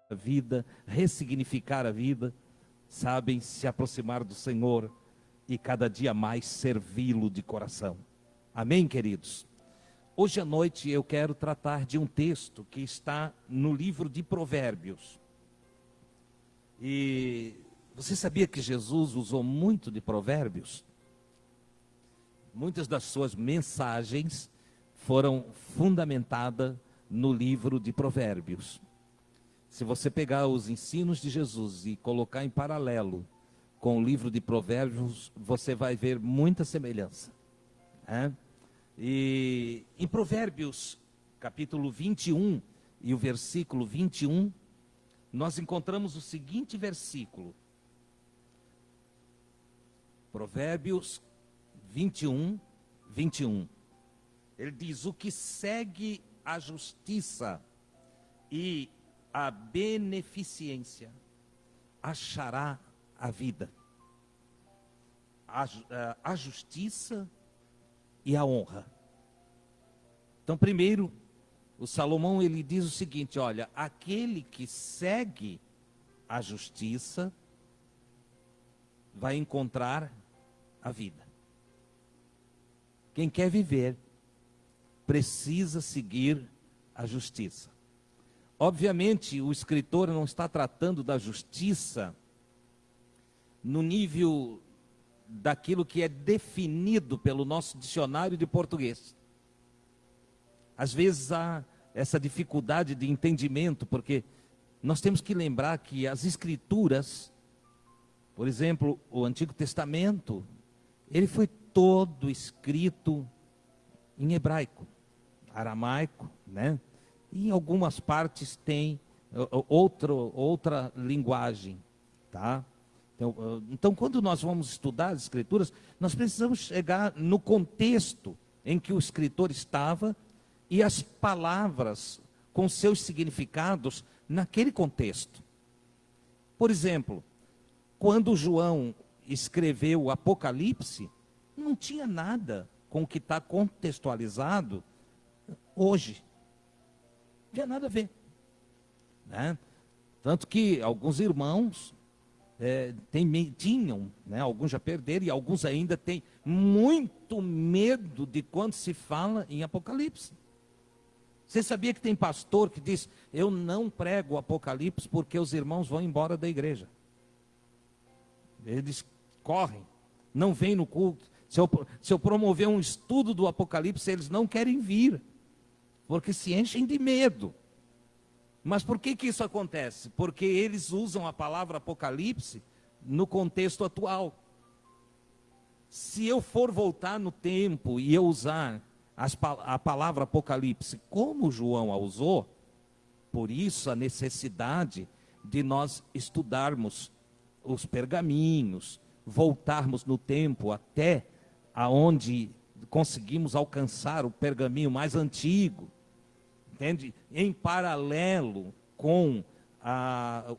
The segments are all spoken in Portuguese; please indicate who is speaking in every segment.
Speaker 1: a vida, ressignificar a vida, sabem, se aproximar do Senhor e cada dia mais servi-lo de coração. Amém, queridos? Hoje à noite eu quero tratar de um texto que está no livro de Provérbios. E você sabia que Jesus usou muito de provérbios? Muitas das suas mensagens foram fundamentadas no livro de Provérbios. Se você pegar os ensinos de Jesus e colocar em paralelo com o livro de Provérbios, você vai ver muita semelhança. E em Provérbios, capítulo 21 e o versículo 21, nós encontramos o seguinte versículo. Provérbios 21, 21. Ele diz: o que segue a justiça e a beneficência achará a vida. A justiça e a honra. Então, primeiro, o Salomão ele diz o seguinte: olha, aquele que segue a justiça vai encontrar a vida. Quem quer viver precisa seguir a justiça. Obviamente, o escritor não está tratando da justiça no nível daquilo que é definido pelo nosso dicionário de português. Às vezes há essa dificuldade de entendimento, porque nós temos que lembrar que as escrituras, por exemplo, o Antigo Testamento, ele foi todo escrito em hebraico, aramaico, né? E em algumas partes tem outra linguagem, tá? Então, quando nós vamos estudar as escrituras, nós precisamos chegar no contexto em que o escritor estava e as palavras com seus significados naquele contexto. Por exemplo, quando João escreveu o Apocalipse, não tinha nada com o que está contextualizado hoje. Não tinha nada a ver, né? Tanto que alguns irmãos tinham, né? Alguns já perderam e alguns ainda têm muito medo de quando se fala em Apocalipse. Você sabia que tem pastor que diz: eu não prego o Apocalipse porque os irmãos vão embora da igreja. Eles correm, não vêm no culto. Se eu promover um estudo do Apocalipse, eles não querem vir, porque se enchem de medo. Mas por que isso acontece? Porque eles usam a palavra Apocalipse no contexto atual. Se eu for voltar no tempo e eu usar a palavra Apocalipse como João a usou, por isso a necessidade de nós estudarmos os pergaminhos, voltarmos no tempo até aonde conseguimos alcançar o pergaminho mais antigo, entende? Em paralelo com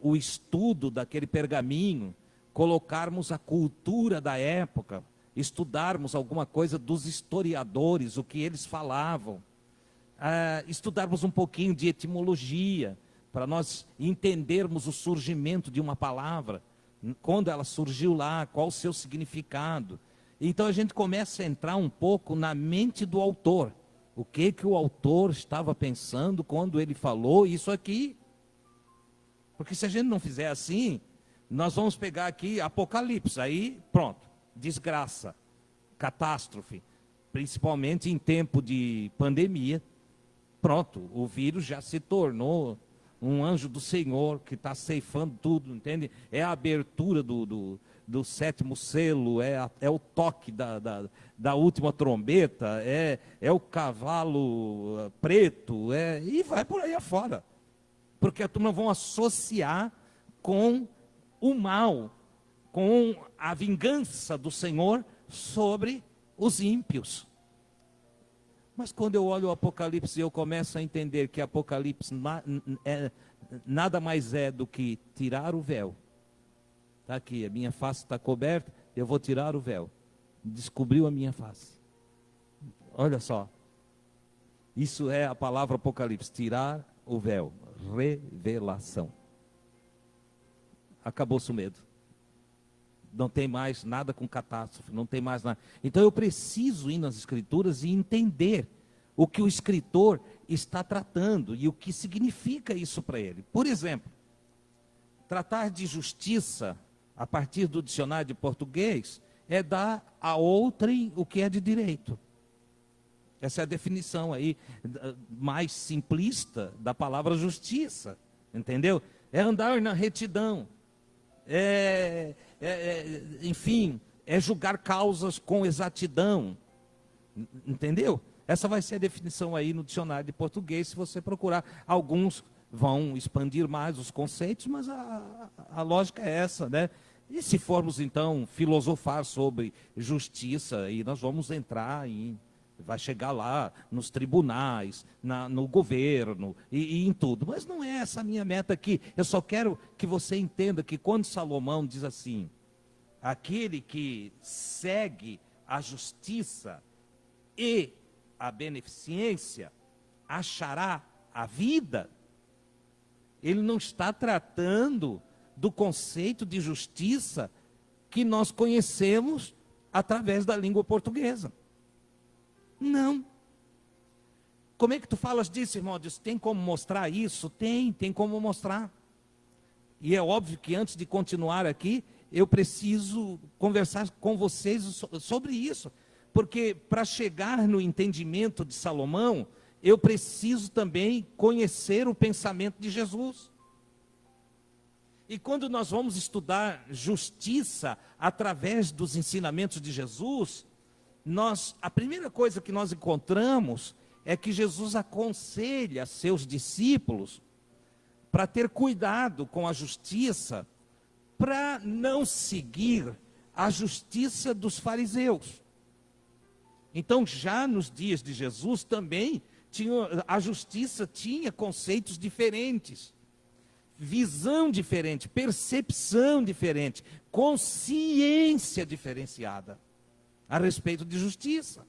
Speaker 1: o estudo daquele pergaminho, colocarmos a cultura da época, estudarmos alguma coisa dos historiadores, o que eles falavam, estudarmos um pouquinho de etimologia, para nós entendermos o surgimento de uma palavra, quando ela surgiu lá, qual o seu significado. Então a gente começa a entrar um pouco na mente do autor. O que o autor estava pensando quando ele falou isso aqui? Porque se a gente não fizer assim, nós vamos pegar aqui Apocalipse, aí pronto, desgraça, catástrofe, principalmente em tempo de pandemia. Pronto, o vírus já se tornou um anjo do Senhor que está ceifando tudo, entende? É a abertura do sétimo selo, é o toque da última trombeta, é o cavalo preto, e vai por aí afora. Porque a turma vão associar com o mal, com a vingança do Senhor sobre os ímpios. Mas quando eu olho o Apocalipse, eu começo a entender que Apocalipse nada mais é do que tirar o véu. Está aqui, a minha face está coberta, eu vou tirar o véu. Descobriu a minha face. Olha só. Isso é a palavra Apocalipse, tirar o véu, revelação. acabou-se o medo. Não tem mais nada com catástrofe, não tem mais nada. Então eu preciso ir nas Escrituras e entender o que o escritor está tratando e o que significa isso para ele. Por exemplo, tratar de justiça, a partir do dicionário de português, é dar a outrem o que é de direito. Essa é a definição aí, mais simplista da palavra justiça, entendeu? É andar na retidão, enfim, é julgar causas com exatidão, entendeu? Essa vai ser a definição aí no dicionário de português, se você procurar. Alguns vão expandir mais os conceitos, mas a lógica é essa, né? E se formos, então, filosofar sobre justiça, aí nós vamos entrar vai chegar lá nos tribunais, no governo e em tudo. Mas não é essa a minha meta aqui. Eu só quero que você entenda que quando Salomão diz assim, aquele que segue a justiça e a beneficência achará a vida, ele não está tratando do conceito de justiça que nós conhecemos através da língua portuguesa. Não. Como é que tu falas disso, irmão? Diz, tem como mostrar isso? Tem como mostrar. E é óbvio que antes de continuar aqui, eu preciso conversar com vocês sobre isso. Porque para chegar no entendimento de Salomão, eu preciso também conhecer o pensamento de Jesus. E quando nós vamos estudar justiça através dos ensinamentos de Jesus, a primeira coisa que nós encontramos é que Jesus aconselha seus discípulos para ter cuidado com a justiça, para não seguir a justiça dos fariseus. Então, já nos dias de Jesus também, a justiça tinha conceitos diferentes, visão diferente, percepção diferente, consciência diferenciada a respeito de justiça.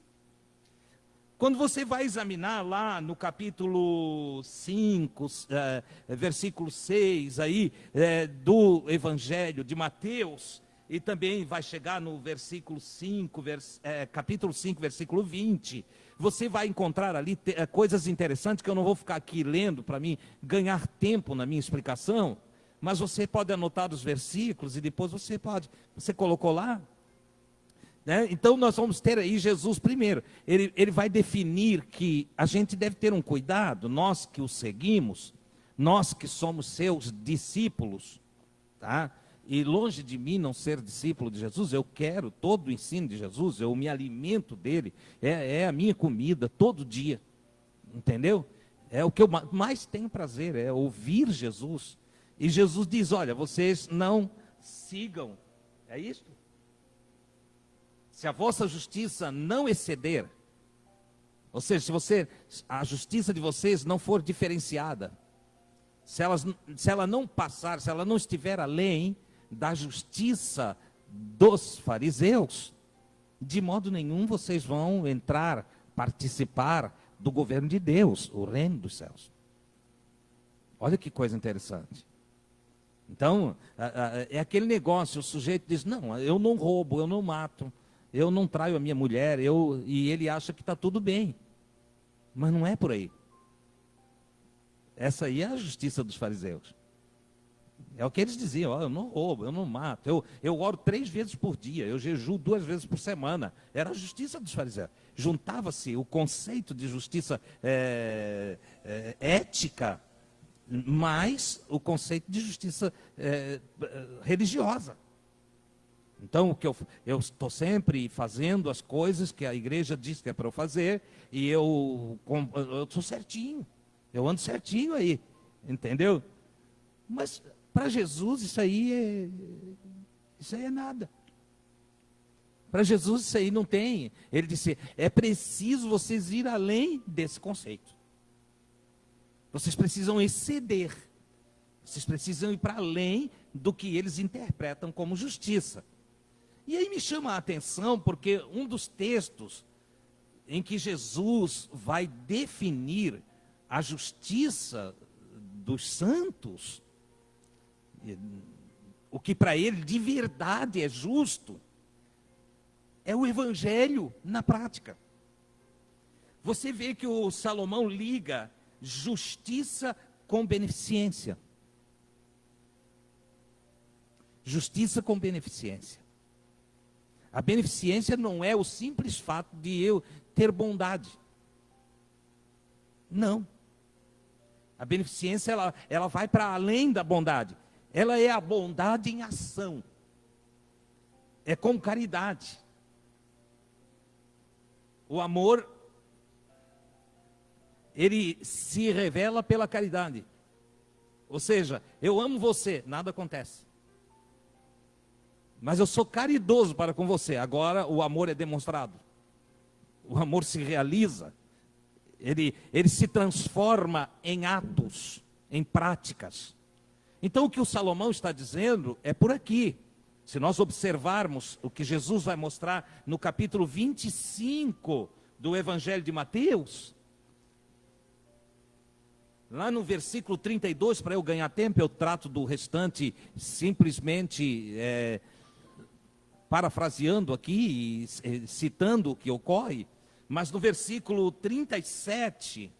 Speaker 1: Quando você vai examinar lá no capítulo 5, versículo 6 aí, do Evangelho de Mateus, e também vai chegar no versículo 5, capítulo 5, versículo 20, você vai encontrar ali coisas interessantes que eu não vou ficar aqui lendo para mim ganhar tempo na minha explicação, mas você pode anotar os versículos e depois você colocou lá, né? Então nós vamos ter aí Jesus primeiro, ele vai definir que a gente deve ter um cuidado, nós que o seguimos, nós que somos seus discípulos, tá? E longe de mim não ser discípulo de Jesus, eu quero todo o ensino de Jesus, eu me alimento dele, é a minha comida todo dia, entendeu? É o que eu mais tenho prazer, é ouvir Jesus. E Jesus diz, olha, vocês não sigam, é isso? Se a vossa justiça não exceder, ou seja, a justiça de vocês não for diferenciada, se ela não passar, se ela não estiver além da justiça dos fariseus, de modo nenhum vocês vão participar do governo de Deus, o reino dos céus. Olha que coisa interessante. Então, é aquele negócio, o sujeito diz, não, eu não roubo, eu não mato, eu não traio a minha mulher, e ele acha que está tudo bem. Mas não é por aí. Essa aí é a justiça dos fariseus. É o que eles diziam, eu não roubo, eu não mato, eu oro 3 vezes por dia, eu jejuo 2 vezes por semana. Era a justiça dos fariseus. Juntava-se o conceito de justiça ética, mais o conceito de justiça religiosa. Então, eu estou sempre fazendo as coisas que a igreja diz que é para eu fazer, e eu sou certinho, eu ando certinho aí, entendeu? Mas para Jesus isso aí é nada. Para Jesus isso aí não tem. Ele disse, é preciso vocês ir além desse conceito. Vocês precisam exceder. Vocês precisam ir para além do que eles interpretam como justiça. E aí me chama a atenção, porque um dos textos em que Jesus vai definir a justiça dos santos, o que para ele de verdade é justo, é o evangelho na prática. Você vê que o Salomão liga justiça com beneficência. Justiça com beneficência. A beneficência não é o simples fato de eu ter bondade. Não. A beneficência, ela vai para além da bondade. Ela é a bondade em ação. É com caridade. O amor, ele se revela pela caridade. Ou seja, eu amo você, nada acontece. Mas eu sou caridoso para com você. Agora o amor é demonstrado. O amor se realiza. Ele se transforma em atos, em práticas. Então o que o Salomão está dizendo é por aqui. Se nós observarmos o que Jesus vai mostrar no capítulo 25 do Evangelho de Mateus, lá no versículo 32, para eu ganhar tempo, eu trato do restante simplesmente parafraseando aqui e citando o que ocorre. Mas no versículo 37,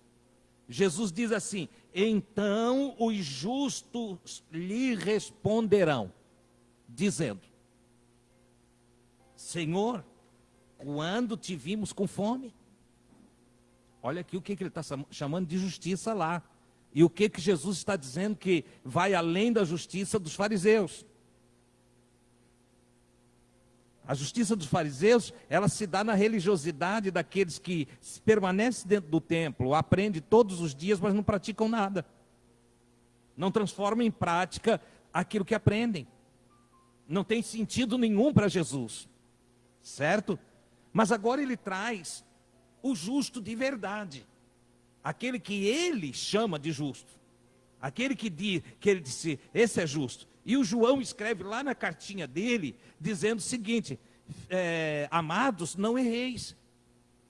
Speaker 1: Jesus diz assim: então os justos lhe responderão, dizendo: Senhor, quando te vimos com fome? Olha aqui o que ele está chamando de justiça lá. E o que Jesus está dizendo que vai além da justiça dos fariseus. A justiça dos fariseus, ela se dá na religiosidade daqueles que permanecem dentro do templo, aprendem todos os dias, mas não praticam nada. Não transformam em prática aquilo que aprendem. Não tem sentido nenhum para Jesus. Certo? Mas agora ele traz o justo de verdade. Aquele que ele chama de justo. Aquele que ele disse, esse é justo. E o João escreve lá na cartinha dele, dizendo o seguinte: amados, não erreis.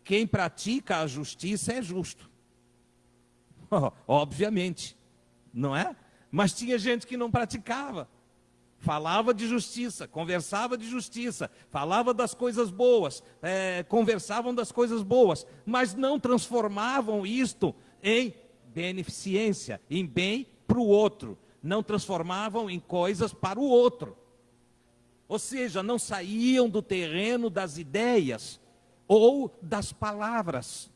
Speaker 1: Quem pratica a justiça é justo. Obviamente, não é? Mas tinha gente que não praticava. Falava de justiça, conversava de justiça, falava das coisas boas, conversavam das coisas boas, mas não transformavam isto em beneficência, em bem para o outro. Não transformavam em coisas para o outro. Ou seja, não saíam do terreno das ideias ou das palavras.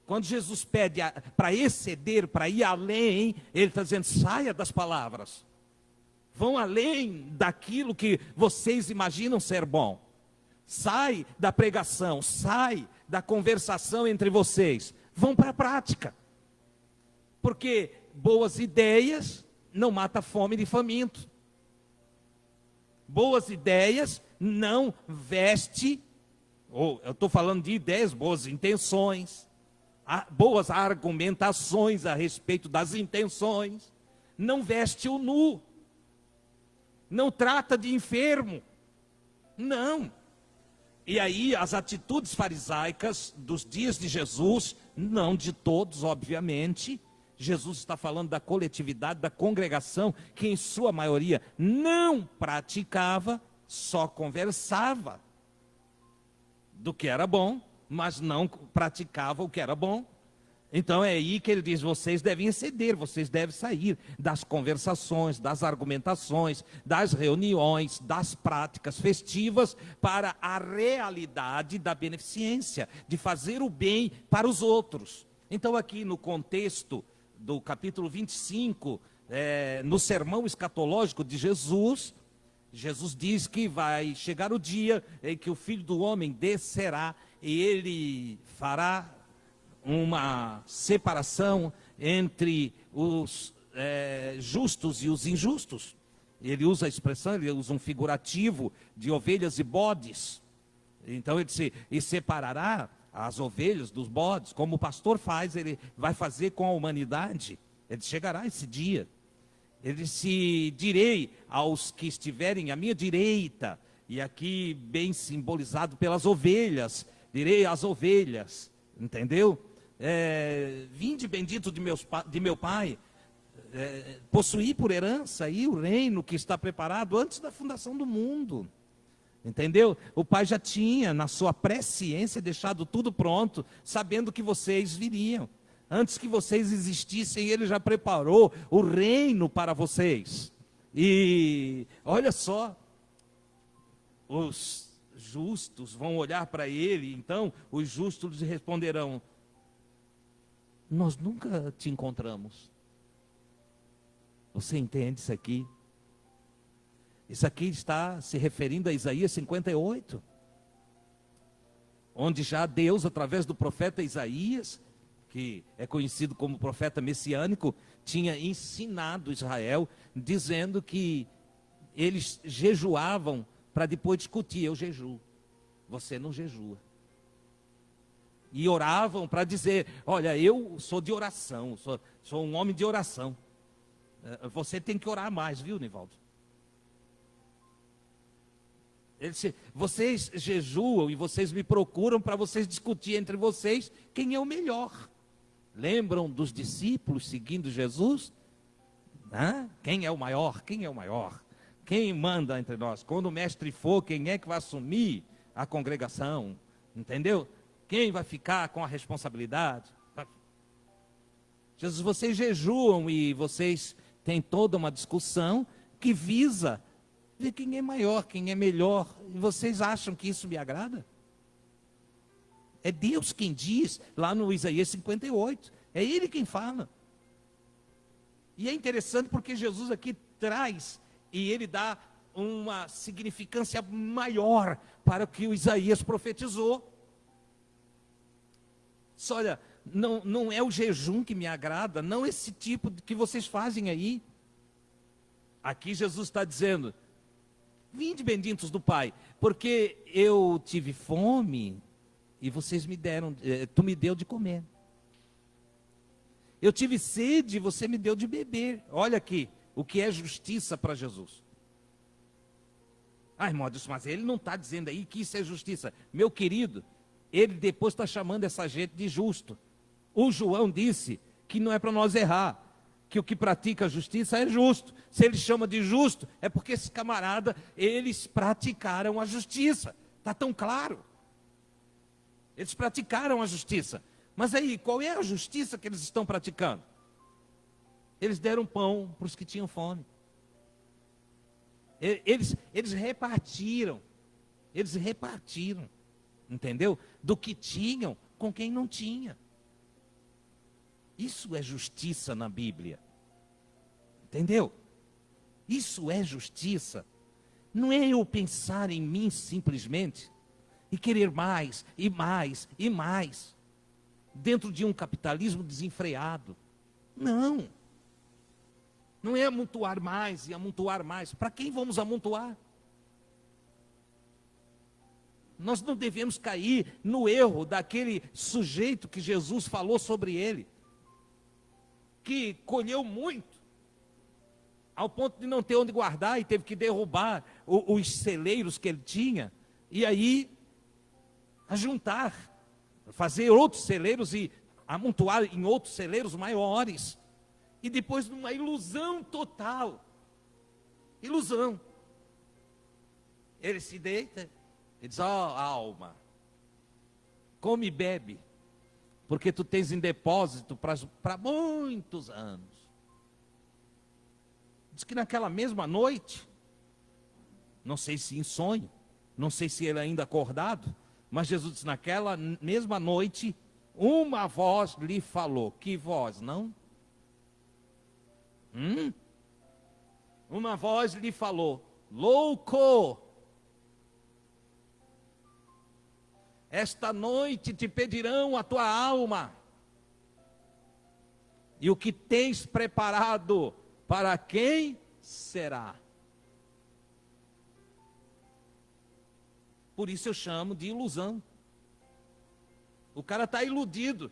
Speaker 1: Quando Jesus pede para exceder, para ir além, ele está dizendo: saia das palavras. Vão além daquilo que vocês imaginam ser bom. Sai da pregação, sai da conversação entre vocês. Vão para a prática. Porque boas ideias não matam a fome de faminto. Boas ideias não veste, ou eu estou falando de ideias, boas intenções, boas argumentações a respeito das intenções, não veste o nu, não trata de enfermo, não. E aí as atitudes farisaicas dos dias de Jesus, não de todos, obviamente. Jesus está falando da coletividade, da congregação, que em sua maioria não praticava, só conversava do que era bom, mas não praticava o que era bom. Então é aí que ele diz: vocês devem exceder, vocês devem sair das conversações, das argumentações, das reuniões, das práticas festivas, para a realidade da beneficência, de fazer o bem para os outros. Então aqui no contexto do capítulo 25, no sermão escatológico de Jesus, Jesus diz que vai chegar o dia em que o Filho do Homem descerá e ele fará uma separação entre os justos e os injustos. Ele usa a expressão, ele usa um figurativo de ovelhas e bodes. Então ele disse: e separará as ovelhas dos bodes, como o pastor faz, ele vai fazer com a humanidade. Ele chegará esse dia. Ele disse: direi aos que estiverem à minha direita, e aqui bem simbolizado pelas ovelhas, direi às ovelhas, entendeu? Vinde bendito de meu Pai, possuir por herança aí o reino que está preparado antes da fundação do mundo. Entendeu? O Pai já tinha, na sua presciência, deixado tudo pronto, sabendo que vocês viriam. Antes que vocês existissem, Ele já preparou o reino para vocês. E olha só, os justos vão olhar para Ele, então os justos lhe responderão: nós nunca te encontramos. Você entende isso aqui? Isso aqui está se referindo a Isaías 58, onde já Deus, através do profeta Isaías, que é conhecido como profeta messiânico, tinha ensinado Israel, dizendo que eles jejuavam para depois discutir: eu jejuo, você não jejua. E oravam para dizer: olha, eu sou de oração, sou um homem de oração. Você tem que orar mais, viu, Nivaldo? Vocês jejuam e vocês me procuram para vocês discutir entre vocês quem é o melhor. Lembram dos discípulos seguindo Jesus? Quem é o maior? Quem é o maior? Quem manda entre nós? Quando o mestre for, quem é que vai assumir a congregação? Entendeu? Quem vai ficar com a responsabilidade? Jesus, vocês jejuam e vocês têm toda uma discussão que visa ver quem é maior, quem é melhor. E vocês acham que isso me agrada? É Deus quem diz, lá no Isaías 58. É Ele quem fala. E é interessante porque Jesus aqui traz, e Ele dá uma significância maior para o que o Isaías profetizou. Só olha, não é o jejum que me agrada, não esse tipo que vocês fazem aí. Aqui Jesus está dizendo: vinde benditos do Pai, porque eu tive fome e vocês me deram, tu me deu de comer. Eu tive sede e você me deu de beber. Olha aqui, o que é justiça para Jesus. Irmão, mas ele não está dizendo aí que isso é justiça. Meu querido, ele depois está chamando essa gente de justo. O João disse que não é para nós errar, que o que pratica a justiça é justo. Se ele chama de justo, é porque esse camarada, eles praticaram a justiça. Está tão claro. Eles praticaram a justiça. Mas aí, qual é a justiça que eles estão praticando? Eles deram pão para os que tinham fome. Eles repartiram. Eles repartiram. Entendeu? Do que tinham com quem não tinha. Isso é justiça na Bíblia. Entendeu? Isso é justiça. Não é eu pensar em mim simplesmente e querer mais e mais e mais dentro de um capitalismo desenfreado. Não. Não é amontoar mais e amontoar mais. Para quem vamos amontoar? Nós não devemos cair no erro daquele sujeito que Jesus falou sobre ele, que colheu muito, ao ponto de não ter onde guardar e teve que derrubar os celeiros que ele tinha, e aí ajuntar, fazer outros celeiros e amontoar em outros celeiros maiores, e depois numa ilusão total, ilusão, ele se deita e diz: ó, alma, come e bebe, porque tu tens em depósito para muitos anos. Diz que naquela mesma noite, não sei se em sonho, não sei se ele ainda acordado, mas Jesus disse: naquela mesma noite, uma voz lhe falou. Que voz, não? Uma voz lhe falou: louco, esta noite te pedirão a tua alma, e o que tens preparado, para quem será? Por isso eu chamo de ilusão. O cara está iludido,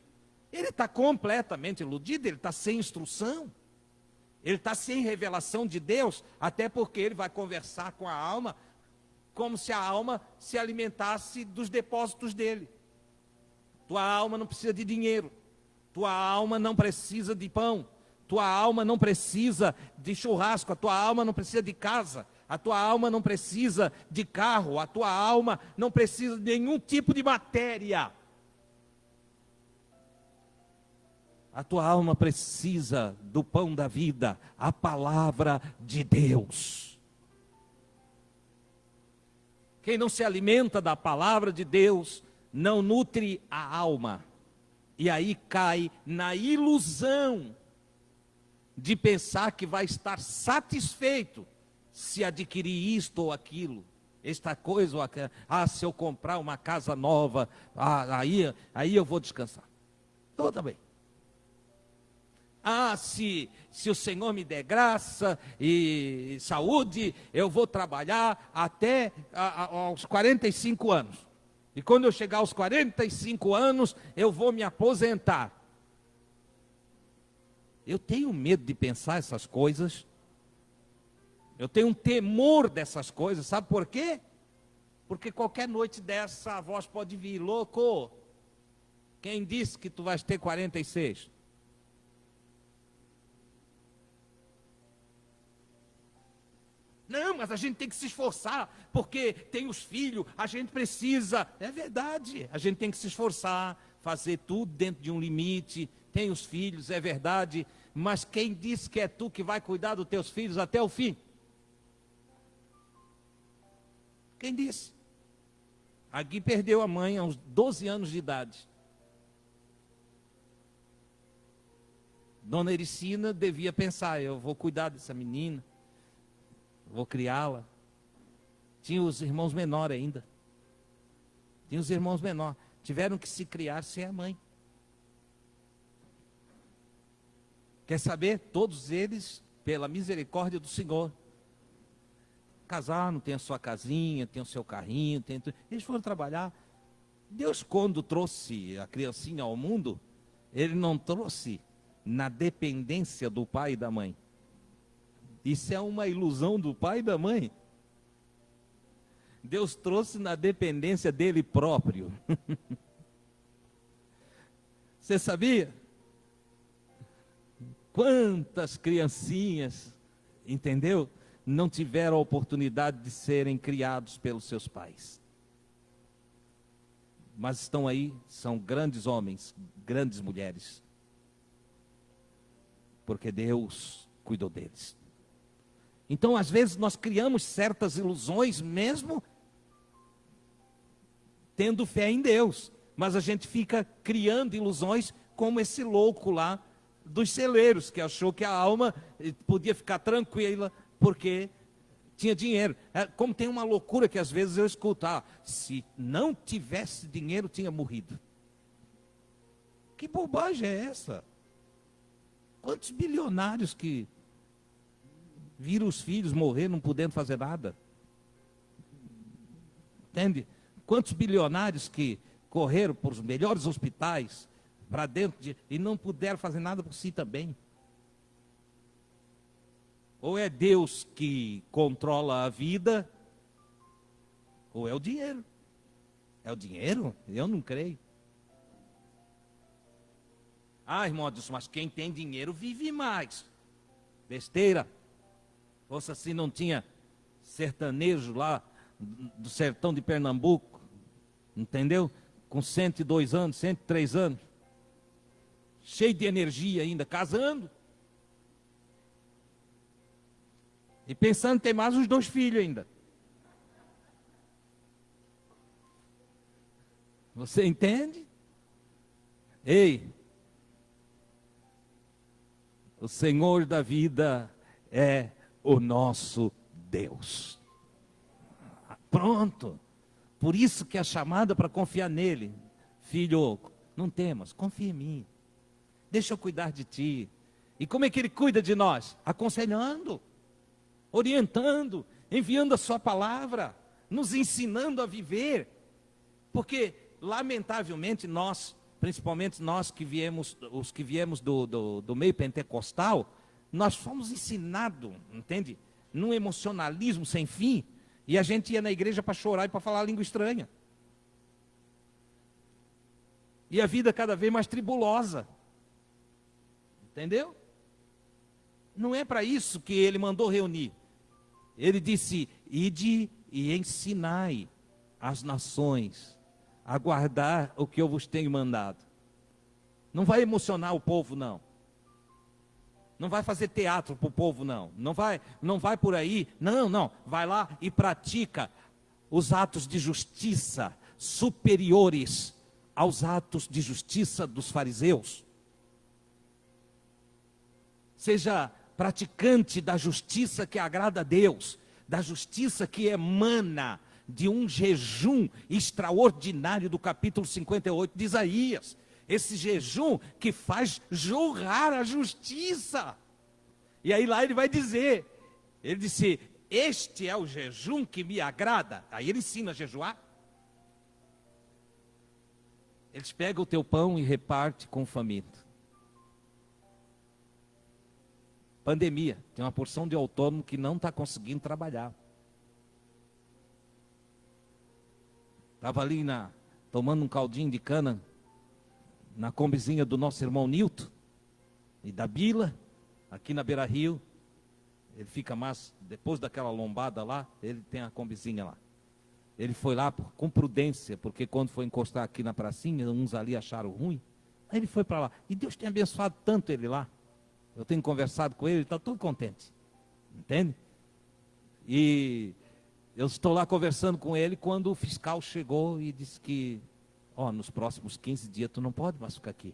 Speaker 1: ele está completamente iludido, ele está sem instrução, ele está sem revelação de Deus, até porque ele vai conversar com a alma, como se a alma se alimentasse dos depósitos dele. Tua alma não precisa de dinheiro, tua alma não precisa de pão, Tua alma não precisa de churrasco, a tua alma não precisa de casa, a tua alma não precisa de carro, a tua alma não precisa de nenhum tipo de matéria. A tua alma precisa do pão da vida, a palavra de Deus. Quem não se alimenta da palavra de Deus, não nutre a alma. E aí cai na ilusão de pensar que vai estar satisfeito se adquirir isto ou aquilo, esta coisa ou aquela. Se eu comprar uma casa nova, aí eu vou descansar. Tudo bem. Se o Senhor me der graça e saúde, eu vou trabalhar até aos 45 anos. E quando eu chegar aos 45 anos, eu vou me aposentar. Eu tenho medo de pensar essas coisas. Eu tenho um temor dessas coisas. Sabe por quê? Porque qualquer noite dessa a voz pode vir: louco, quem disse que tu vais ter 46? Não, mas a gente tem que se esforçar, porque tem os filhos, a gente precisa. É verdade, a gente tem que se esforçar, fazer tudo dentro de um limite. Tem os filhos, é verdade, mas quem disse que é tu que vai cuidar dos teus filhos até o fim? Quem disse? A Gui perdeu a mãe aos 12 anos de idade. Dona Ericina devia pensar: eu vou cuidar dessa menina, vou criá-la. Tinha os irmãos menores ainda. Tinha os irmãos menores. Tiveram que se criar sem a mãe. Quer saber? Todos eles, pela misericórdia do Senhor, casaram, tem a sua casinha, tem o seu carrinho, eles foram trabalhar. Deus, quando trouxe a criancinha ao mundo, Ele não trouxe na dependência do pai e da mãe. Isso é uma ilusão do pai e da mãe. Deus trouxe na dependência dele próprio. Você sabia? Quantas criancinhas, entendeu? Não tiveram a oportunidade de serem criados pelos seus pais. Mas estão aí, são grandes homens, grandes mulheres. Porque Deus cuidou deles. Então, às vezes, nós criamos certas ilusões, mesmo tendo fé em Deus. Mas a gente fica criando ilusões, como esse louco lá dos celeiros, que achou que a alma podia ficar tranquila, porque tinha dinheiro. Como tem uma loucura que às vezes eu escuto: se não tivesse dinheiro, tinha morrido. Que bobagem é essa? Quantos bilionários que viram os filhos morrer não podendo fazer nada? Entende? Quantos bilionários que correram por os melhores hospitais para dentro e não puderam fazer nada por si também? Ou é Deus que controla a vida, ou é o dinheiro. É o dinheiro? Eu não creio. Irmão Adilson, mas quem tem dinheiro vive mais. Besteira. Fosse assim, não tinha sertanejo lá do sertão de Pernambuco, entendeu? Com 102 anos, 103 anos, cheio de energia ainda, casando. E pensando em ter mais uns 2 filhos ainda. Você entende? Ei, o Senhor da vida é o nosso Deus. Pronto. Por isso que a chamada para confiar nele: filho, não temas, confia em mim. Deixa eu cuidar de ti. E como é que ele cuida de nós? Aconselhando, orientando, enviando a sua palavra, nos ensinando a viver. Porque, lamentavelmente, nós, principalmente nós que viemos, os que viemos do meio pentecostal, nós fomos ensinados, entende? Num emocionalismo sem fim, e a gente ia na igreja para chorar e para falar língua estranha. E a vida cada vez mais tribulosa. Entendeu? Não é para isso que ele mandou reunir. Ele disse: ide e ensinai as nações a guardar o que eu vos tenho mandado. Não vai emocionar o povo, não. Não vai fazer teatro para o povo, não. Não vai por aí. Não. Vai lá e pratica os atos de justiça superiores aos atos de justiça dos fariseus. Seja praticante da justiça que agrada a Deus, da justiça que emana de um jejum extraordinário do capítulo 58 de Isaías. Esse jejum que faz jorrar a justiça. E aí lá ele vai dizer, ele disse: este é o jejum que me agrada. Aí ele ensina a jejuar. Eles pegam o teu pão e repartem com o faminto. Pandemia, tem uma porção de autônomo que não está conseguindo trabalhar. Estava ali tomando um caldinho de cana na combizinha do nosso irmão Nilton e da Bila, aqui na Beira Rio. Ele fica mais, depois daquela lombada lá, ele tem a combizinha lá. Ele foi lá com prudência, porque quando foi encostar aqui na pracinha, uns ali acharam ruim. Aí ele foi para lá. E Deus tem abençoado tanto ele lá. Eu tenho conversado com ele, ele está todo contente. Entende? E eu estou lá conversando com ele quando o fiscal chegou e disse que, nos próximos 15 dias tu não pode mais ficar aqui.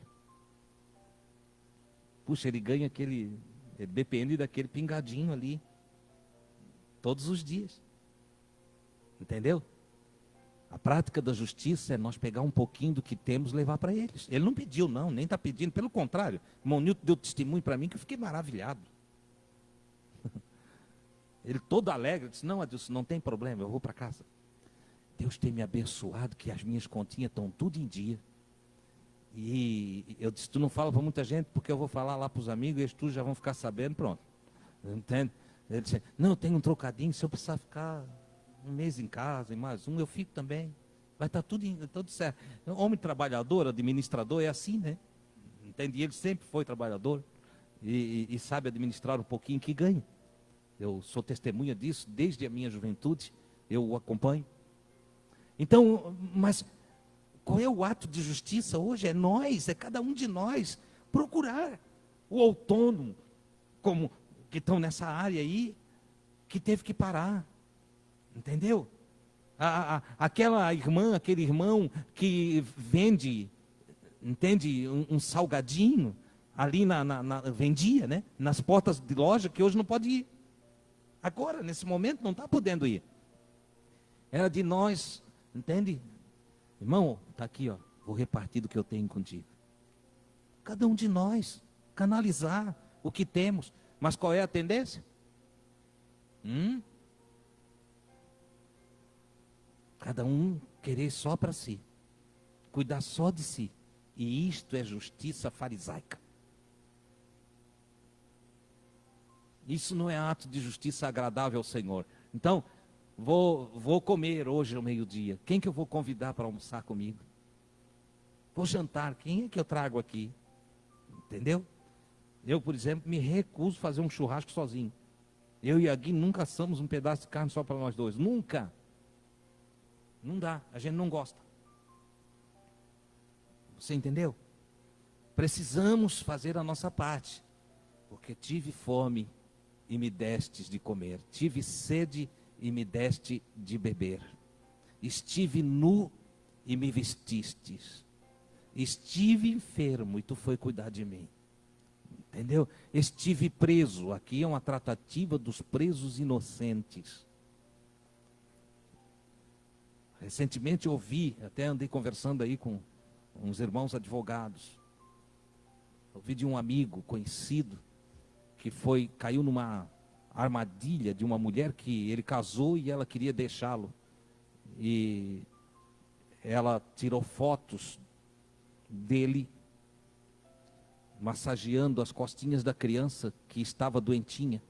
Speaker 1: Puxa, ele ganha ele depende daquele pingadinho ali, todos os dias. Entendeu? A prática da justiça é nós pegar um pouquinho do que temos e levar para eles. Ele não pediu, não, nem está pedindo, pelo contrário. O irmão Nilton deu testemunho para mim que eu fiquei maravilhado. Ele todo alegre, disse: não, Adilson, não tem problema, eu vou para casa. Deus tem me abençoado, que as minhas continhas estão tudo em dia. E eu disse: tu não fala para muita gente, porque eu vou falar lá para os amigos, e eles tudo já vão ficar sabendo, pronto. Entende? Ele disse: não, eu tenho um trocadinho, se eu precisar ficar um mês em casa, e mais um, eu fico também. Vai estar tudo certo. Homem trabalhador, administrador, é assim, né? Entende? E ele sempre foi trabalhador, e sabe administrar um pouquinho que ganha. Eu sou testemunha disso, desde a minha juventude, eu o acompanho. Então, mas qual é o ato de justiça hoje? É nós, é cada um de nós, procurar o autônomo, como que estão nessa área aí, que teve que parar, entendeu? Aquela irmã, aquele irmão que vende, entende, um salgadinho, ali vendia, né? Nas portas de loja, que hoje não pode ir. Agora, nesse momento, não está podendo ir. Era de nós, entende? Irmão, está aqui, vou repartir do que eu tenho contigo. Cada um de nós, canalizar o que temos. Mas qual é a tendência? Cada um querer só para si. Cuidar só de si. E isto é justiça farisaica. Isso não é ato de justiça agradável ao Senhor. Então, vou comer hoje ao meio-dia. Quem que eu vou convidar para almoçar comigo? Vou jantar. Quem é que eu trago aqui? Entendeu? Eu, por exemplo, me recuso a fazer um churrasco sozinho. Eu e a Gui nunca assamos um pedaço de carne só para nós dois. Nunca. Não dá. A gente não gosta. Você entendeu? Precisamos fazer a nossa parte. Porque tive fome e me destes de comer. Tive sede e me deste de beber. Estive nu e me vestistes. Estive enfermo e tu foi cuidar de mim. Entendeu? Estive preso. Aqui é uma tratativa dos presos inocentes. Recentemente eu ouvi, até andei conversando aí com uns irmãos advogados. Ouvi de um amigo conhecido que caiu numa armadilha de uma mulher que ele casou e ela queria deixá-lo. E ela tirou fotos dele massageando as costinhas da criança que estava doentinha.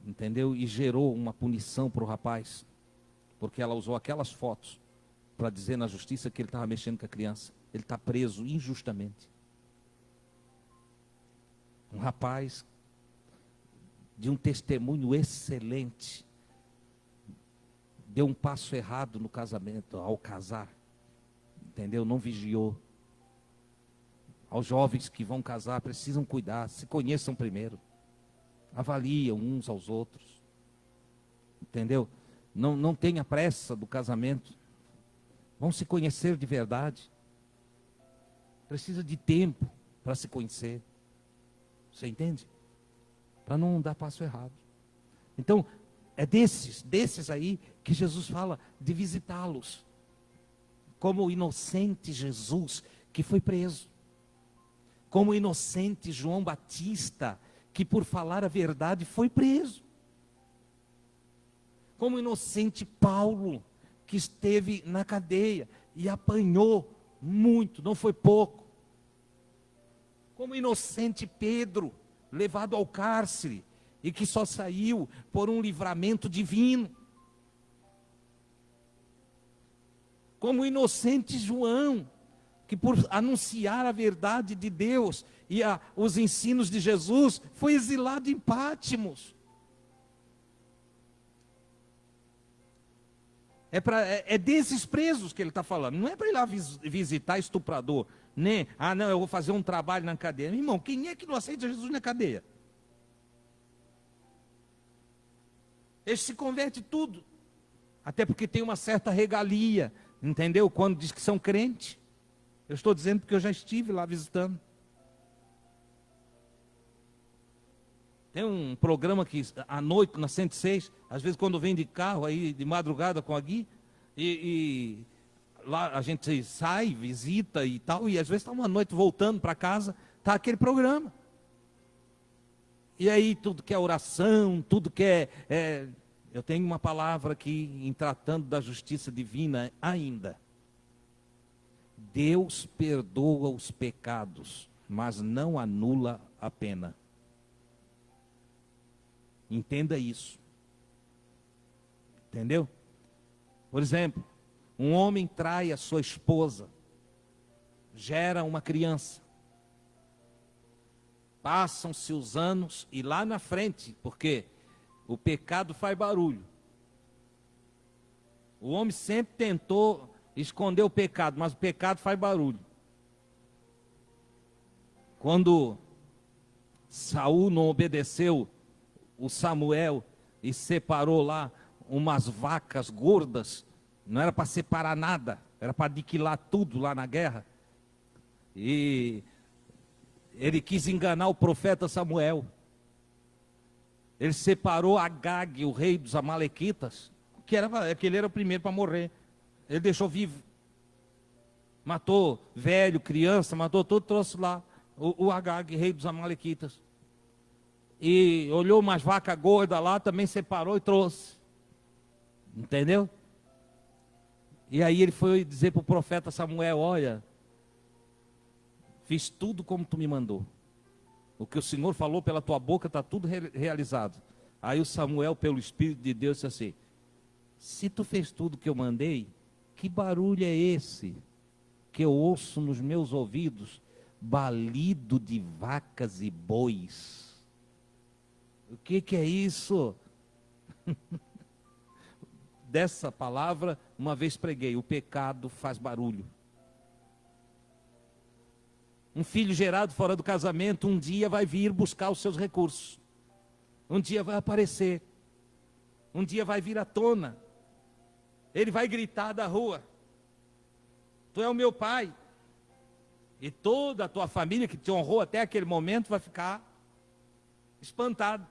Speaker 1: Entendeu? E gerou uma punição para o rapaz, porque ela usou aquelas fotos para dizer na justiça que ele estava mexendo com a criança. Ele está preso injustamente. Um rapaz de um testemunho excelente, deu um passo errado no casamento, ao casar, entendeu? Não vigiou. Aos jovens que vão casar, precisam cuidar, se conheçam primeiro, avaliam uns aos outros, entendeu? Não tenha pressa do casamento, vão se conhecer de verdade, precisa de tempo para se conhecer, você entende? Para não dar passo errado. Então, é desses aí que Jesus fala de visitá-los, como o inocente Jesus que foi preso, como o inocente João Batista, que por falar a verdade foi preso, como o inocente Paulo, que esteve na cadeia e apanhou muito, não foi pouco, como o inocente Pedro, levado ao cárcere, e que só saiu por um livramento divino, como o inocente João, que por anunciar a verdade de Deus e os ensinos de Jesus, foi exilado em Pátimos. É desses presos que ele está falando, não é para ir lá visitar estuprador, nem, não, eu vou fazer um trabalho na cadeia. Meu irmão, quem é que não aceita Jesus na cadeia? Eles se converte tudo, até porque tem uma certa regalia, entendeu? Quando diz que são crentes. Eu estou dizendo porque eu já estive lá visitando. Tem um programa que à noite na 106, às vezes quando vem de carro aí de madrugada com a Gui, e lá a gente sai, visita e tal, e às vezes está uma noite voltando para casa, está aquele programa. E aí tudo que é oração, tudo que eu tenho uma palavra aqui em tratando da justiça divina ainda. Deus perdoa os pecados, mas não anula a pena. Entenda isso. Entendeu? Por exemplo, um homem trai a sua esposa, gera uma criança. Passam-se os anos e lá na frente, porque o pecado faz barulho. O homem sempre tentou esconder o pecado, mas o pecado faz barulho. Quando Saul não obedeceu o Samuel e separou lá umas vacas gordas, não era para separar nada, era para aniquilar tudo lá na guerra. E ele quis enganar o profeta Samuel. Ele separou Agag, o rei dos amalequitas, que ele era o primeiro para morrer. Ele deixou vivo. Matou velho, criança, matou tudo, trouxe lá o Agag, rei dos amalequitas. E olhou umas vacas gordas lá, também separou e trouxe. Entendeu? E aí ele foi dizer para o profeta Samuel: olha, fiz tudo como tu me mandou. O que o Senhor falou pela tua boca está tudo realizado. Aí o Samuel, pelo Espírito de Deus, disse assim: se tu fez tudo que eu mandei, que barulho é esse que eu ouço nos meus ouvidos? Balido de vacas e bois. O que é isso? Dessa palavra, uma vez preguei: o pecado faz barulho. Um filho gerado fora do casamento, um dia vai vir buscar os seus recursos. Um dia vai aparecer. Um dia vai vir à tona. Ele vai gritar da rua: tu é o meu pai. E toda a tua família que te honrou até aquele momento vai ficar espantado.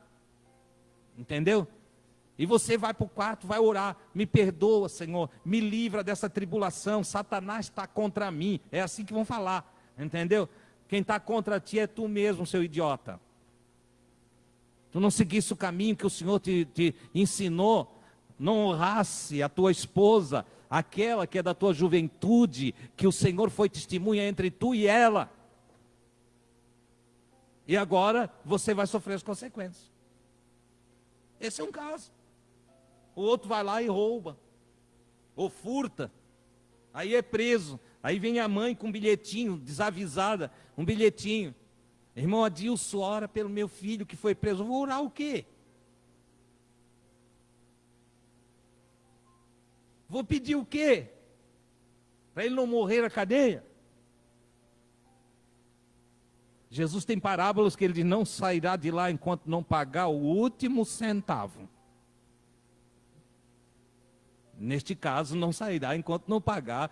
Speaker 1: Entendeu? E você vai para o quarto, vai orar: me perdoa, Senhor, me livra dessa tribulação, Satanás está contra mim. É assim que vão falar, entendeu? Quem está contra ti é tu mesmo, seu idiota. Tu não seguisse o caminho que o Senhor te ensinou, não honrasse a tua esposa, aquela que é da tua juventude, que o Senhor foi testemunha entre tu e ela. E agora você vai sofrer as consequências. Esse é um caso. O outro vai lá e rouba, ou furta, aí é preso. Aí vem a mãe com um bilhetinho, desavisada, um bilhetinho: irmão Adilson, ora pelo meu filho que foi preso. Eu vou orar o quê? Vou pedir o quê? Para ele não morrer na cadeia? Jesus tem parábolas que ele diz, não sairá de lá enquanto não pagar o último centavo. Neste caso, não sairá enquanto não pagar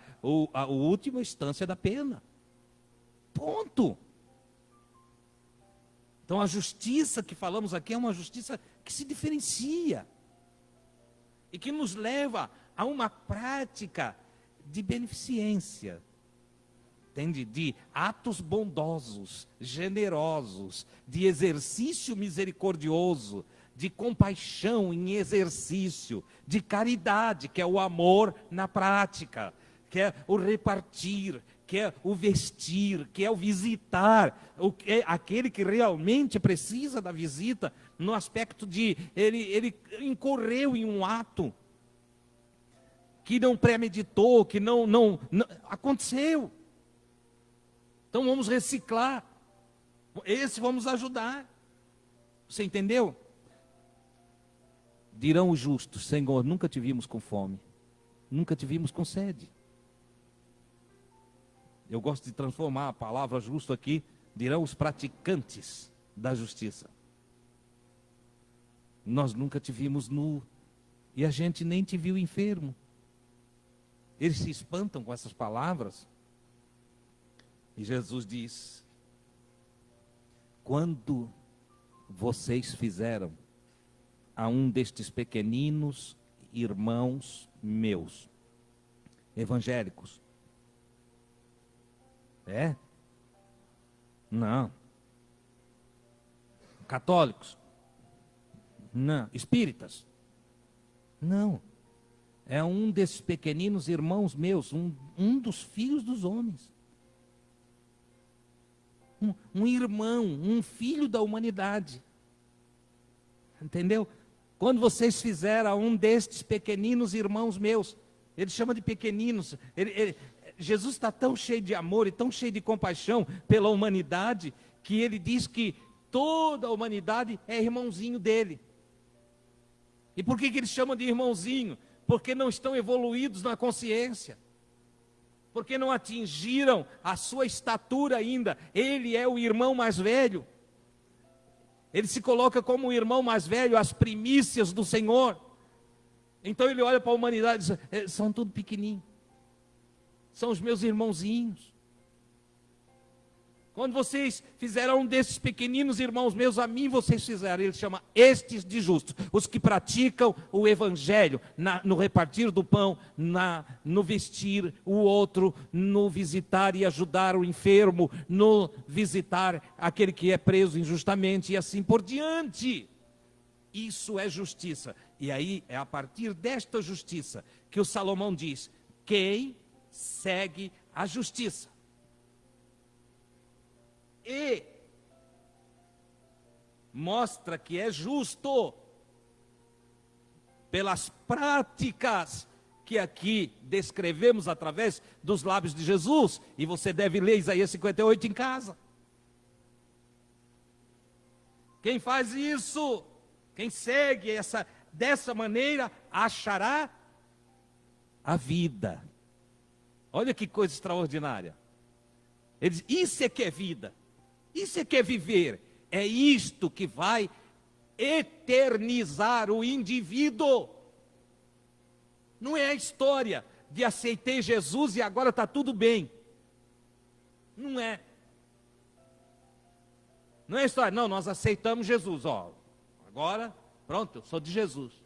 Speaker 1: a última instância da pena. Ponto. Então, a justiça que falamos aqui é uma justiça que se diferencia e que nos leva a uma prática de beneficência, entende? De atos bondosos, generosos, de exercício misericordioso, de compaixão em exercício, de caridade, que é o amor na prática, que é o repartir, que é o vestir, que é o visitar, aquele que realmente precisa da visita, no aspecto de ele incorreu em um ato que não premeditou, que não aconteceu. Então vamos reciclar, esse vamos ajudar. Você entendeu? Dirão os justos, Senhor, nunca te vimos com fome, nunca te vimos com sede. Eu gosto de transformar a palavra justo aqui, dirão os praticantes da justiça. Nós nunca te vimos nu, e a gente nem te viu enfermo. Eles se espantam com essas palavras. E Jesus diz, quando vocês fizeram a um destes pequeninos irmãos meus, evangélicos, não. Católicos? Não. Espíritas? Não. É um desses pequeninos irmãos meus, um dos filhos dos homens. Um irmão, um filho da humanidade. Entendeu? Quando vocês fizeram a um destes pequeninos irmãos meus, ele chama de pequeninos, Jesus está tão cheio de amor e tão cheio de compaixão pela humanidade, que ele diz que toda a humanidade é irmãozinho dele. E por que ele chama de irmãozinho? Porque não estão evoluídos na consciência, porque não atingiram a sua estatura ainda. Ele é o irmão mais velho, ele se coloca como o irmão mais velho, as primícias do Senhor. Então ele olha para a humanidade e diz, são tudo pequenininho, são os meus irmãozinhos. Quando vocês fizeram um desses pequeninos irmãos meus, a mim vocês fizeram. Ele chama estes de justos, os que praticam o evangelho, no repartir do pão, no vestir o outro, no visitar e ajudar o enfermo, no visitar aquele que é preso injustamente e assim por diante. Isso é justiça. E aí é a partir desta justiça que o Salomão diz, quem segue a justiça e mostra que é justo pelas práticas que aqui descrevemos através dos lábios de Jesus, e você deve ler Isaías 58 em casa. Quem faz isso, quem segue dessa maneira, achará a vida. Olha que coisa extraordinária. Ele diz, isso é que é vida, isso é que é viver, é isto que vai eternizar o indivíduo. Não é a história de aceitei Jesus e agora está tudo bem. Não é. Não é a história, não, nós aceitamos Jesus, agora, pronto, eu sou de Jesus,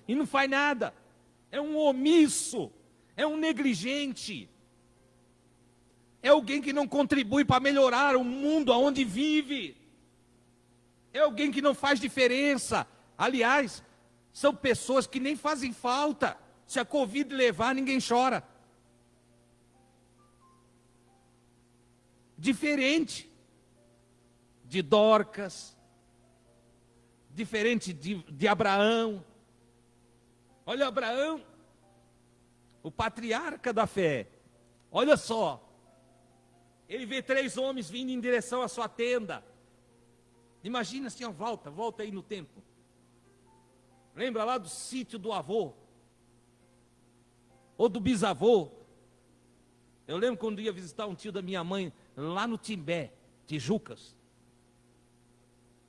Speaker 1: e não faz nada. É um omisso, é um negligente. É alguém que não contribui para melhorar o mundo onde vive. É alguém que não faz diferença. Aliás, são pessoas que nem fazem falta. Se a Covid levar, ninguém chora. Diferente de Dorcas, diferente de Abraão. Olha Abraão, o patriarca da fé. Olha só. Ele vê 3 homens vindo em direção à sua tenda. Imagina assim, volta aí no tempo. Lembra lá do sítio do avô? ou do bisavô. Eu lembro quando ia visitar um tio da minha mãe, lá no Timbé, Tijucas.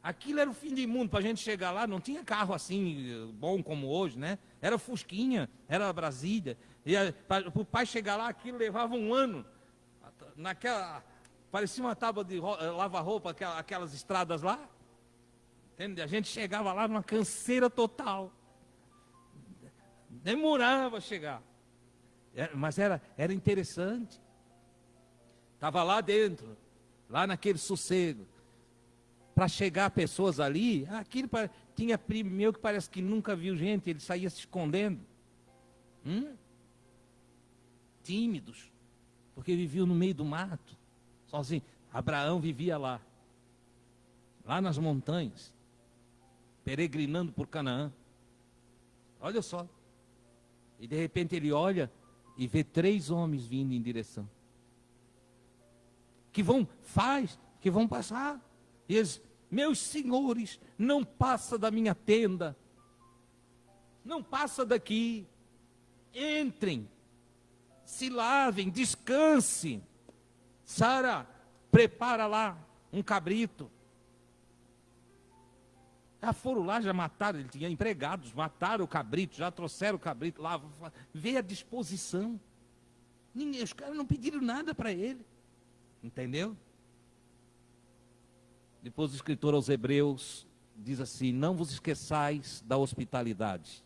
Speaker 1: Aquilo era o fim do mundo, para a gente chegar lá, não tinha carro assim, bom como hoje, né? Era Fusquinha, era Brasília. E para o pai chegar lá, aquilo levava um ano. Parecia uma tábua de lava-roupa, aquelas estradas lá. Entende? A gente chegava lá numa canseira total. Demorava a chegar. Mas era interessante. Estava lá dentro, lá naquele sossego. Para chegar pessoas ali, tinha primo meu que parece que nunca viu gente, ele saía se escondendo. Tímidos, porque viviam no meio do mato, sozinho. Abraão vivia lá nas montanhas, peregrinando por Canaã. Olha só. E de repente ele olha e vê 3 homens vindo em direção. Que vão passar. E eles, meus senhores, não passa da minha tenda. Não passa daqui. Entrem. Se lavem, descansem. Sara, prepara lá um cabrito. Já foram lá, já mataram, ele tinha empregados, mataram o cabrito, já trouxeram o cabrito lá. Vê a disposição. Os caras não pediram nada para ele. Entendeu? Depois o escritor aos Hebreus diz assim: não vos esqueçais da hospitalidade.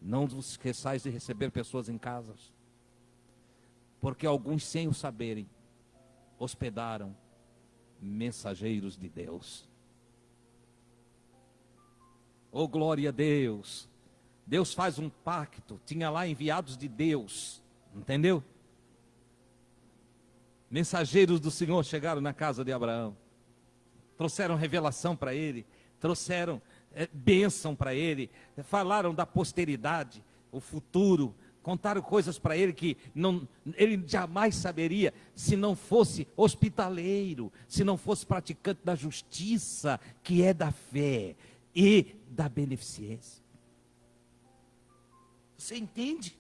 Speaker 1: Não vos esqueçais de receber pessoas em casas. Porque alguns, sem o saberem, hospedaram mensageiros de Deus. Oh, glória a Deus. Deus faz um pacto. Tinha lá enviados de Deus. Entendeu? Mensageiros do Senhor chegaram na casa de Abraão. Trouxeram revelação para ele. Trouxeram bênção para ele. Falaram da posteridade, o futuro. Contaram coisas para ele que ele jamais saberia se não fosse hospitaleiro, se não fosse praticante da justiça, que é da fé e da beneficência. Você entende?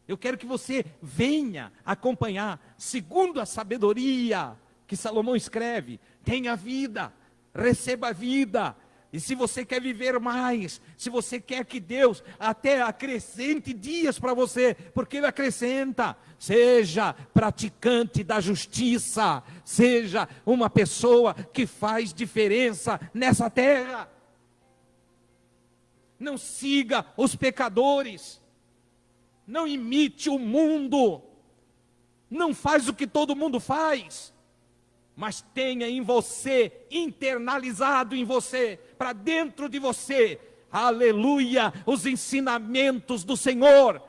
Speaker 1: Eu quero que você venha acompanhar, segundo a sabedoria que Salomão escreve. Tenha vida, receba vida. E se você quer viver mais, se você quer que Deus até acrescente dias para você, porque Ele acrescenta, seja praticante da justiça, seja uma pessoa que faz diferença nessa terra. Não siga os pecadores, não imite o mundo, não faz o que todo mundo faz, mas tenha em você, internalizado em você, para dentro de você, aleluia, os ensinamentos do Senhor.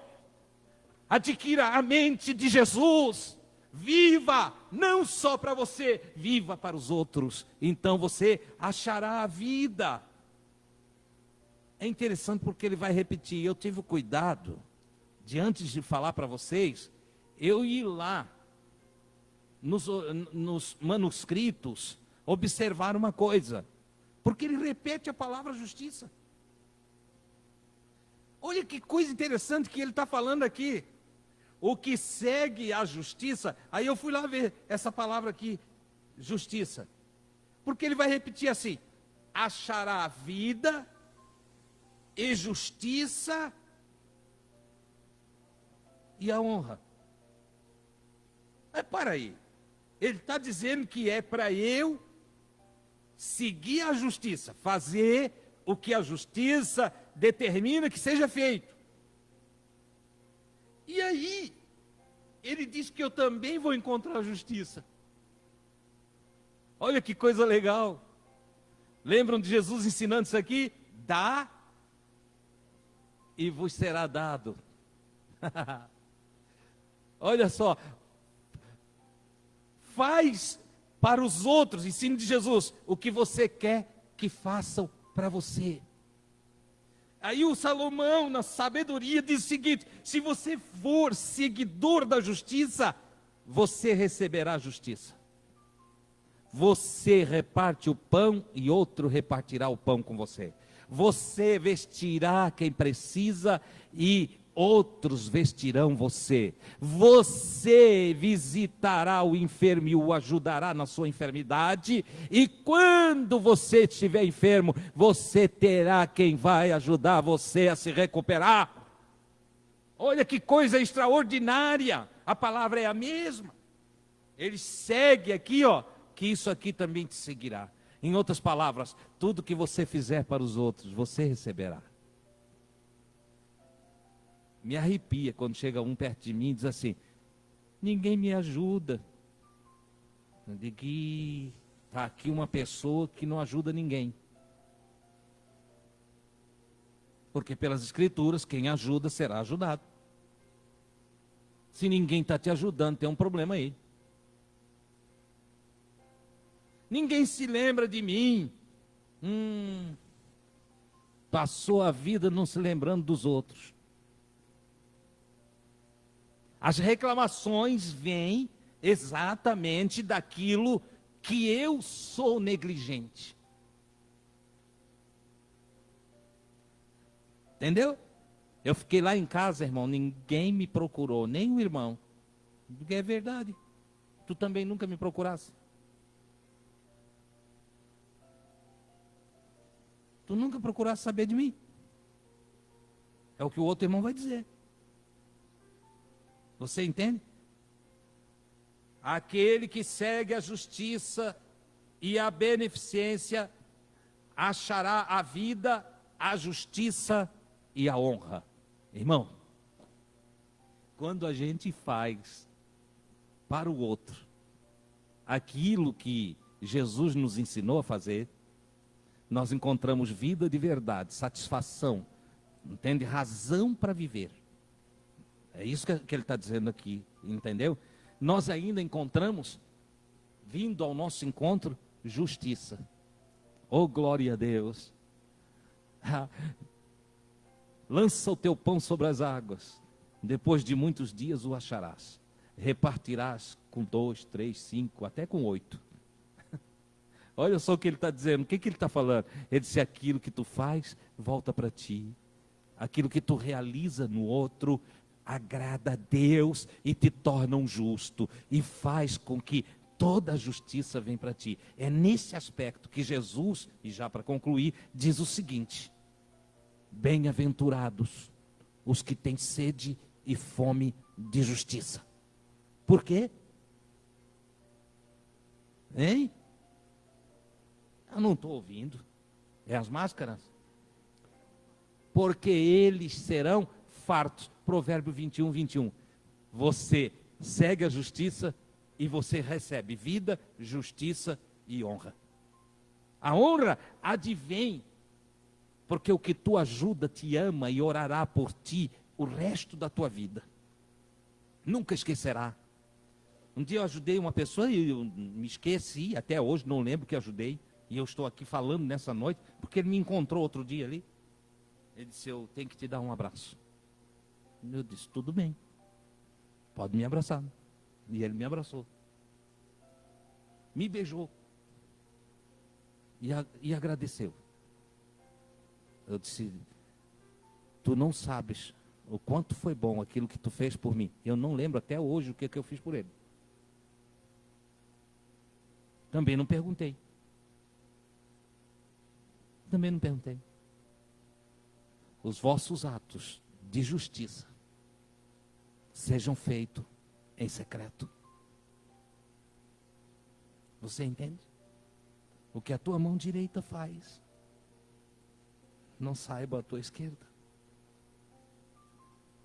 Speaker 1: Adquira a mente de Jesus, viva, não só para você, viva para os outros, então você achará a vida. É interessante porque ele vai repetir. Eu tive o cuidado de, antes de falar para vocês, eu ir lá nos manuscritos observar uma coisa, porque ele repete a palavra justiça. Olha que coisa interessante que ele está falando aqui. O que segue a justiça. Aí eu fui lá ver essa palavra aqui, justiça, porque ele vai repetir assim: achará vida e justiça e a honra. Mas para aí, ele está dizendo que é para eu seguir a justiça, fazer o que a justiça determina que seja feito. E aí, ele diz que eu também vou encontrar a justiça. Olha que coisa legal. Lembram de Jesus ensinando isso aqui? Dá e vos será dado. Olha só, faz para os outros, ensino de Jesus, o que você quer que façam para você. Aí o Salomão, na sabedoria, diz o seguinte: se você for seguidor da justiça, você receberá a justiça. Você reparte o pão e outro repartirá o pão com você. Você vestirá quem precisa e outros vestirão você. Você visitará o enfermo e o ajudará na sua enfermidade. E quando você estiver enfermo, você terá quem vai ajudar você a se recuperar. Olha que coisa extraordinária. A palavra é a mesma. Ele segue aqui, ó, que isso aqui também te seguirá. Em outras palavras, tudo que você fizer para os outros, você receberá. Me arrepia quando chega um perto de mim e diz assim: ninguém me ajuda. Eu digo que está aqui uma pessoa que não ajuda ninguém. Porque pelas Escrituras, quem ajuda será ajudado. Se ninguém está te ajudando, tem um problema aí. Ninguém se lembra de mim. Passou a vida não se lembrando dos outros. As reclamações vêm exatamente daquilo que eu sou negligente. Entendeu? Eu fiquei lá em casa, irmão, ninguém me procurou, nem o irmão. Porque é verdade. Tu também nunca me procurasse. Tu nunca procurasse saber de mim. É o que o outro irmão vai dizer. Você entende? Aquele que segue a justiça e a beneficência achará a vida, a justiça e a honra. Irmão, quando a gente faz para o outro aquilo que Jesus nos ensinou a fazer, nós encontramos vida de verdade, satisfação, entende? Razão para viver. É isso que ele está dizendo aqui, entendeu? Nós ainda encontramos, vindo ao nosso encontro, justiça. Oh, glória a Deus. Lança o teu pão sobre as águas, depois de muitos dias o acharás. Repartirás com 2, 3, 5, até com 8. Olha só o que ele está dizendo, o que ele está falando? Ele disse: aquilo que tu faz, volta para ti. Aquilo que tu realiza no outro, agrada a Deus e te torna um justo, e faz com que toda a justiça venha para ti. É nesse aspecto que Jesus, e já para concluir, diz o seguinte: bem-aventurados os que têm sede e fome de justiça. Por quê? Hein? Eu não estou ouvindo. É as máscaras? Porque eles serão fartos. Provérbio 21, 21. Você segue a justiça e você recebe vida, justiça e honra. A honra advém porque o que tu ajuda te ama e orará por ti o resto da tua vida. Nunca esquecerá. Um dia eu ajudei uma pessoa e eu me esqueci, até hoje não lembro que ajudei. E eu estou aqui falando nessa noite, porque ele me encontrou outro dia ali. Ele disse: eu tenho que te dar um abraço. Eu disse: tudo bem, pode me abraçar. E ele me abraçou, me beijou e agradeceu. Eu disse: tu não sabes o quanto foi bom aquilo que tu fez por mim. Eu não lembro até hoje o que eu fiz por ele. Também não perguntei. Os vossos atos de justiça sejam feitos em secreto. Você entende? O que a tua mão direita faz, não saiba a tua esquerda.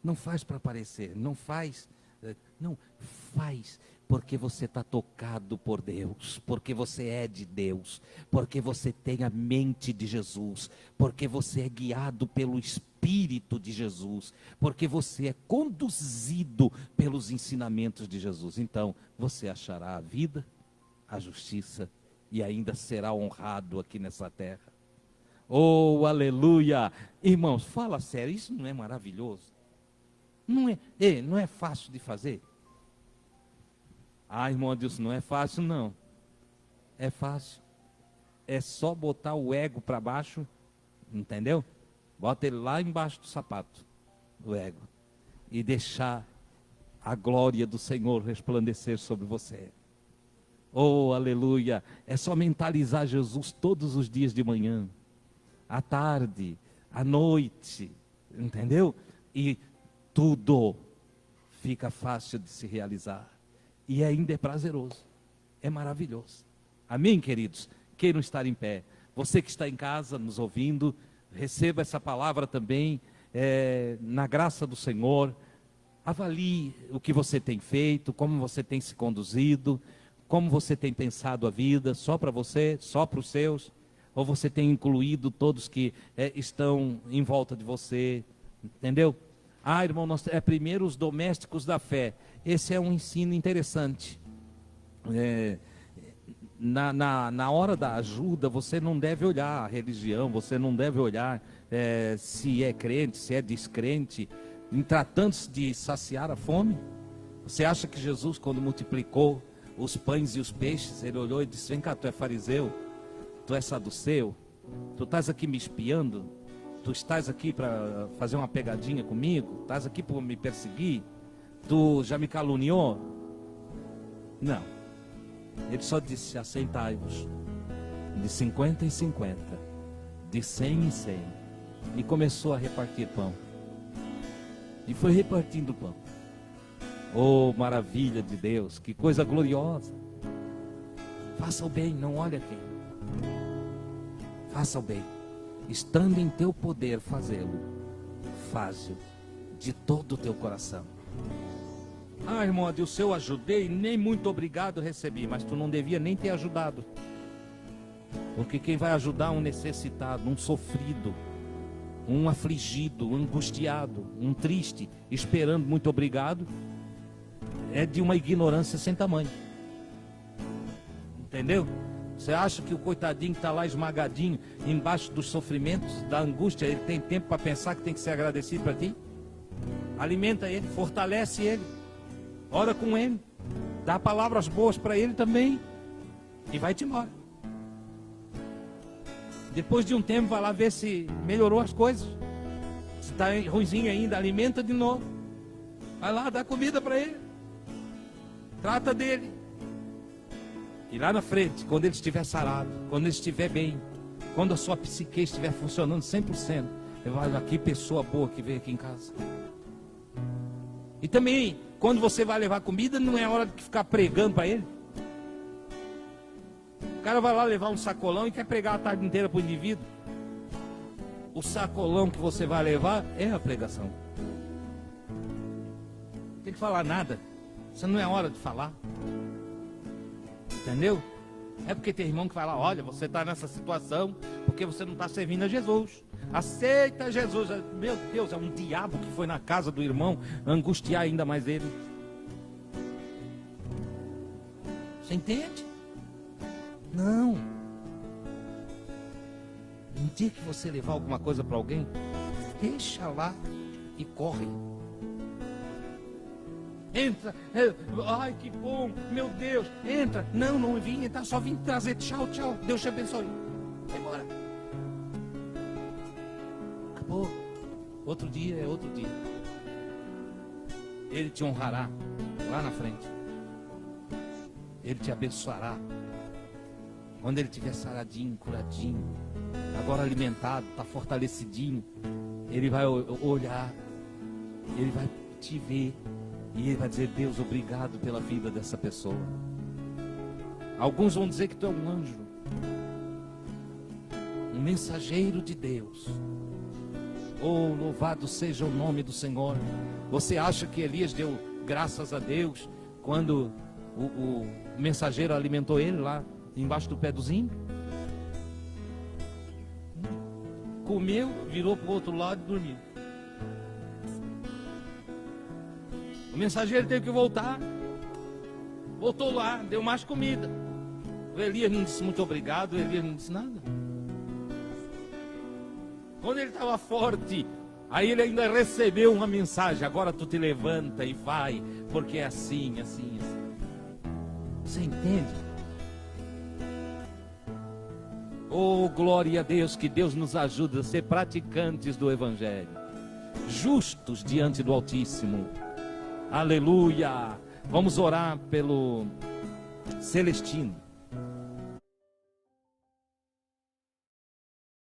Speaker 1: Não faz para aparecer, não faz porque você está tocado por Deus, porque você é de Deus, porque você tem a mente de Jesus, porque você é guiado pelo Espírito de Jesus, porque você é conduzido pelos ensinamentos de Jesus. Então, você achará a vida, a justiça e ainda será honrado aqui nessa terra. Oh, aleluia! Irmãos, fala sério, isso não é maravilhoso? Não é fácil de fazer? Ah, irmão Adilson, não é fácil não. É fácil. É só botar o ego para baixo, entendeu? Bota ele lá embaixo do sapato, o ego. e deixar a glória do Senhor resplandecer sobre você. Oh, aleluia! É só mentalizar Jesus todos os dias de manhã, à tarde, à noite, entendeu? E tudo fica fácil de se realizar. E ainda é prazeroso, é maravilhoso. Amém, queridos? Queiram estar em pé. Você que está em casa nos ouvindo, receba essa palavra também, na graça do Senhor. Avalie o que você tem feito, como você tem se conduzido, como você tem pensado a vida, só para você, só para os seus, ou você tem incluído todos que estão em volta de você, entendeu? Ah, irmão, primeiro os domésticos da fé. Esse é um ensino interessante. Na hora da ajuda, você não deve olhar a religião, você não deve olhar se é crente, se é descrente, em tratando-se de saciar a fome. Você acha que Jesus, quando multiplicou os pães e os peixes, ele olhou e disse: vem cá, tu é fariseu, tu é saduceu, tu estás aqui me espiando, tu estás aqui para fazer uma pegadinha comigo, estás aqui para me perseguir, tu já me caluniou? Não, ele só disse: assentai-vos, de 50 em 50, de 100 em 100, e começou a repartir pão, e foi repartindo pão. Oh, maravilha de Deus, que coisa gloriosa. Faça o bem, não olhe a quem. Faça o bem, estando em teu poder fazê-lo, faze-o de todo o teu coração. Ah, irmão Adilson, eu ajudei, nem muito obrigado recebi. Mas tu não devia nem ter ajudado, porque quem vai ajudar um necessitado, um sofrido, um afligido, um angustiado, um triste, esperando muito obrigado, é de uma ignorância sem tamanho. Entendeu? Você acha que o coitadinho que está lá esmagadinho, embaixo dos sofrimentos, da angústia, ele tem tempo para pensar que tem que ser agradecido para ti? Alimenta ele, fortalece ele, ora com ele, dá palavras boas para ele também, e vai-te embora. Depois de um tempo, vai lá ver se melhorou as coisas. Se está ruimzinho ainda, alimenta de novo. Vai lá, dá comida para ele, trata dele. E lá na frente, quando ele estiver sarado, quando ele estiver bem, quando a sua psique estiver funcionando 100%, ele vai olhar: que pessoa boa que veio aqui em casa. E também, quando você vai levar comida, não é hora de ficar pregando para ele. O cara vai lá levar um sacolão e quer pregar a tarde inteira para o indivíduo. O sacolão que você vai levar é a pregação. Não tem que falar nada. Isso não é hora de falar. Entendeu? É porque tem irmão que fala: olha, você está nessa situação porque você não está servindo a Jesus. Aceita Jesus. Meu Deus, é um diabo que foi na casa do irmão angustiar ainda mais ele. Você entende? Não. Um dia que você levar alguma coisa para alguém, deixa lá e corre. Entra, ai que bom, meu Deus, entra. Não vim entrar, só vim trazer. Tchau, Deus te abençoe. Vai embora. Acabou. Outro dia é outro dia. Ele te honrará lá na frente. Ele te abençoará. Quando ele estiver saradinho, curadinho, agora alimentado, está fortalecidinho, ele vai olhar, ele vai te ver. E ele vai dizer: Deus, obrigado pela vida dessa pessoa. Alguns vão dizer que tu é um anjo, um mensageiro de Deus. Oh, louvado seja o nome do Senhor. Você acha que Elias deu graças a Deus quando o mensageiro alimentou ele lá embaixo do pé do zinho? Comeu, virou para o outro lado e dormiu. O mensageiro teve que voltar. Voltou lá, deu mais comida. O Elias não disse muito obrigado, o Elias não disse nada. Quando ele estava forte, aí ele ainda recebeu uma mensagem: agora tu te levanta e vai, porque é assim. Você entende? Oh, glória a Deus, que Deus nos ajude a ser praticantes do Evangelho. justos diante do Altíssimo. Aleluia! Vamos orar pelo Celestino.